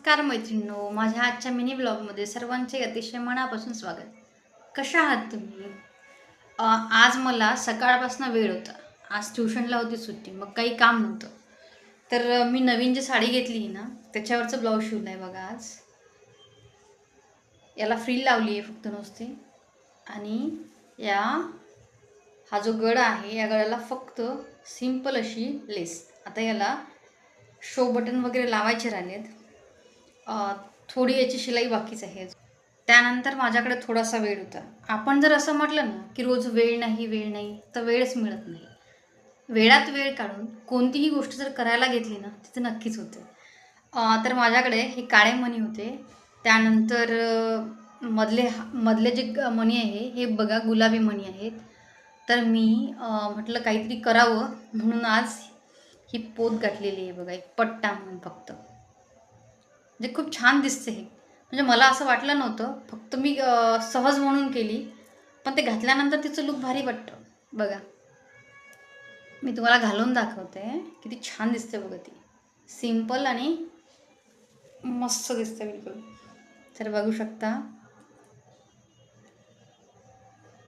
नमस्कार मैत्रिणींनो, माझ्या आजच्या मिनी ब्लॉगमध्ये सर्वांचे अतिशय मनापासून स्वागत. कशा आहात तुम्ही? आज मला सकाळपासून वेळ होता. आज ट्युशनला होती सुट्टी, मग काही काम नव्हतं. तर मी नवीन जी साडी घेतली आहे ना, त्याच्यावरचं ब्लाऊज शिवलं आहे बघा आज. याला फ्रिल लावली आहे फक्त नुसती. आणि या हा जो गळा आहे, या गळ्याला फक्त सिंपल अशी लेस. आता याला शो बटन वगैरे लावायचे राहिलेत. थोडी याची शिलाई बाकीच आहे. त्यानंतर माझ्याकडे थोडासा वेळ होता. आपण जर असं म्हटलं ना, की रोज वेळ नाही, तर वेळच मिळत नाही. वेळात वेळ काढून कोणतीही गोष्ट जर करायला घेतली ना, तिथे नक्कीच होते. तर माझ्याकडे हे काळे मणी होते. त्यानंतर मधले जे मणी आहे, हे बघा गुलाबी मणी आहेत. तर मी म्हटलं काहीतरी करावं म्हणून आज ही पोत गाठलेली आहे बघा, एक पट्टा म्हणून फक्त. म्हणजे खूप छान दिसते हे. म्हणजे मला असं वाटलं नव्हतं, फक्त मी सहज म्हणून केली. पण ते घातल्यानंतर तिचं लूक भारी वाटतं बघा. मी तुम्हाला घालून दाखवते, किती छान दिसते बघा ती. सिंपल आणि मस्त दिसते बिलकुल. तर बघू शकता.